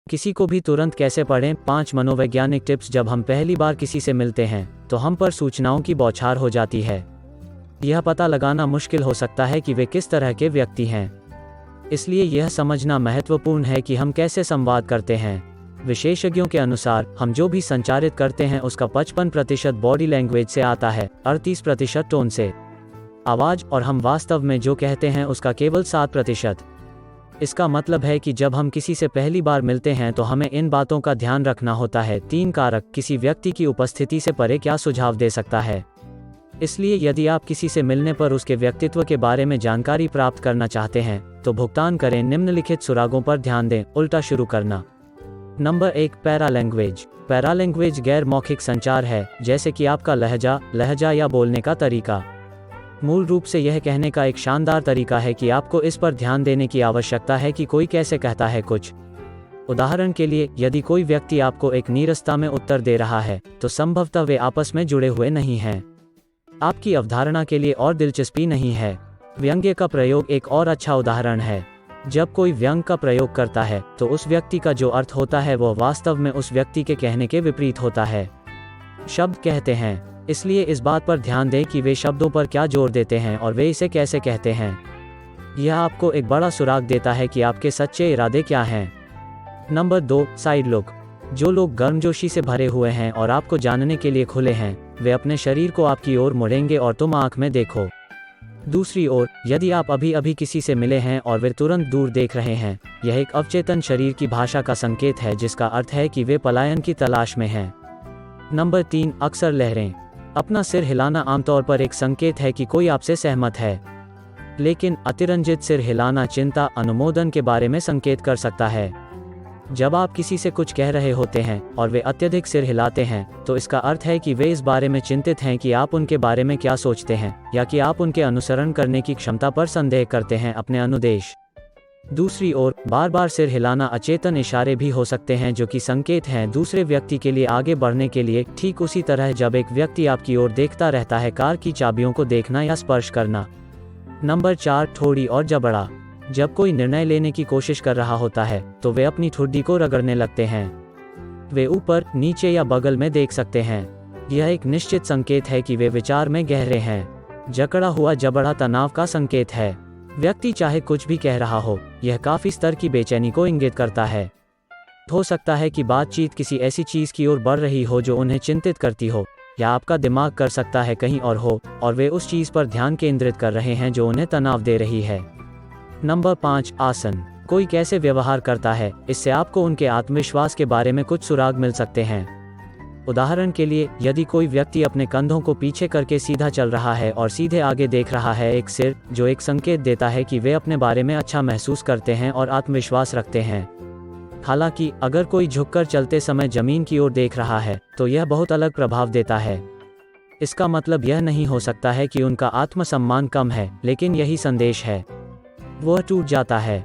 किसी को भी तुरंत कैसे पढ़ें? 5 मनोवैज्ञानिक टिप्स। जब हम पहली बार किसी से मिलते हैं तो हम पर सूचनाओं की बौछार हो जाती है। यह पता लगाना मुश्किल हो सकता है कि वे किस तरह के व्यक्ति हैं। इसलिए यह समझना महत्वपूर्ण है कि हम कैसे संवाद करते हैं। विशेषज्ञों के अनुसार हम जो भी संचारित करते हैं उसका 55% बॉडी लैंग्वेज से आता है, 38% टोन से, आवाज़, और हम वास्तव में जो कहते हैं उसका केवल 7%। इसका मतलब है कि जब हम किसी से पहली बार मिलते हैं तो हमें इन बातों का ध्यान रखना होता है। 3 कारक किसी व्यक्ति की उपस्थिति से परे क्या सुझाव दे सकता है। इसलिए यदि आप किसी से मिलने पर उसके व्यक्तित्व के बारे में जानकारी प्राप्त करना चाहते हैं तो भुगतान करें। निम्नलिखित सुरागों पर ध्यान दें। उल्टा शुरू करना। नंबर 1, पैरालैंग्वेज। पैरालैंग्वेज गैर मौखिक संचार है, जैसे कि आपका लहजा या बोलने का तरीका। मूल रूप से यह कहने का एक शानदार तरीका है कि आपको इस पर ध्यान देने की आवश्यकता है कि कोई कैसे कहता है कुछ। उदाहरण के लिए, यदि कोई व्यक्ति आपको एक नीरसता में उत्तर दे रहा है तो संभवतः वे आपस में जुड़े हुए नहीं हैं। आपकी अवधारणा के लिए और दिलचस्पी नहीं है। व्यंग्य का प्रयोग एक और अच्छा उदाहरण है। जब कोई व्यंग्य का प्रयोग करता है तो उस व्यक्ति का जो अर्थ होता है वह वास्तव में उस व्यक्ति के कहने के विपरीत होता है। शब्द कहते हैं, इसलिए इस बात पर ध्यान दें कि वे शब्दों पर क्या जोर देते हैं और वे इसे कैसे कहते हैं। यह आपको एक बड़ा सुराग देता है कि आपके सच्चे इरादे क्या हैं। Number 2, side look. जो लोग गर्मजोशी से भरे हुए हैं और आपको जानने के लिए खुले हैं, वे अपने शरीर को आपकी ओर मुड़ेंगे और तुम आंख में देखो। दूसरी ओर, यदि आप अभी अभी किसी से मिले हैं और वे तुरंत दूर देख रहे हैं, यह एक अवचेतन शरीर की भाषा का संकेत है, जिसका अर्थ है कि वे पलायन की तलाश में हैं। नंबर 3, अक्सर लहरें। अपना सिर हिलाना आमतौर पर एक संकेत है कि कोई आपसे सहमत है, लेकिन अतिरंजित सिर हिलाना चिंता, अनुमोदन के बारे में संकेत कर सकता है। जब आप किसी से कुछ कह रहे होते हैं और वे अत्यधिक सिर हिलाते हैं तो इसका अर्थ है कि वे इस बारे में चिंतित हैं कि आप उनके बारे में क्या सोचते हैं, या कि आप उनके अनुसरण करने की क्षमता पर संदेह करते हैं अपने अनुदेश। दूसरी ओर, बार बार सिर हिलाना अचेतन इशारे भी हो सकते हैं जो कि संकेत हैं दूसरे व्यक्ति के लिए आगे बढ़ने के लिए। ठीक उसी तरह जब एक व्यक्ति आपकी ओर देखता रहता है, कार की चाबियों को देखना या स्पर्श करना। नंबर 4, ठोड़ी और जबड़ा। जब कोई निर्णय लेने की कोशिश कर रहा होता है तो वे अपनी ठुड्डी को रगड़ने लगते हैं। वे ऊपर, नीचे या बगल में देख सकते हैं। यह एक निश्चित संकेत है कि वे विचार में गहरे हैं। जकड़ा हुआ जबड़ा तनाव का संकेत है। व्यक्ति चाहे कुछ भी कह रहा हो, यह काफी स्तर की बेचैनी को इंगित करता है। हो सकता है कि बातचीत किसी ऐसी चीज की ओर बढ़ रही हो जो उन्हें चिंतित करती हो, या आपका दिमाग कर सकता है कहीं और हो और वे उस चीज पर ध्यान केंद्रित कर रहे हैं जो उन्हें तनाव दे रही है। नंबर 5, आसन। कोई कैसे व्यवहार करता है, इससे आपको उनके आत्मविश्वास के बारे में कुछ सुराग मिल सकते हैं। उदाहरण के लिए, यदि कोई व्यक्ति अपने कंधों को पीछे करके सीधा चल रहा है और सीधे आगे देख रहा है, एक सिर जो एक संकेत देता है कि वे अपने बारे में अच्छा महसूस करते हैं और आत्मविश्वास रखते हैं। हालांकि अगर कोई झुककर चलते समय जमीन की ओर देख रहा है तो यह बहुत अलग प्रभाव देता है। इसका मतलब यह नहीं हो सकता है कि उनका आत्मसम्मान कम है, लेकिन यही संदेश है। वह टूट जाता है।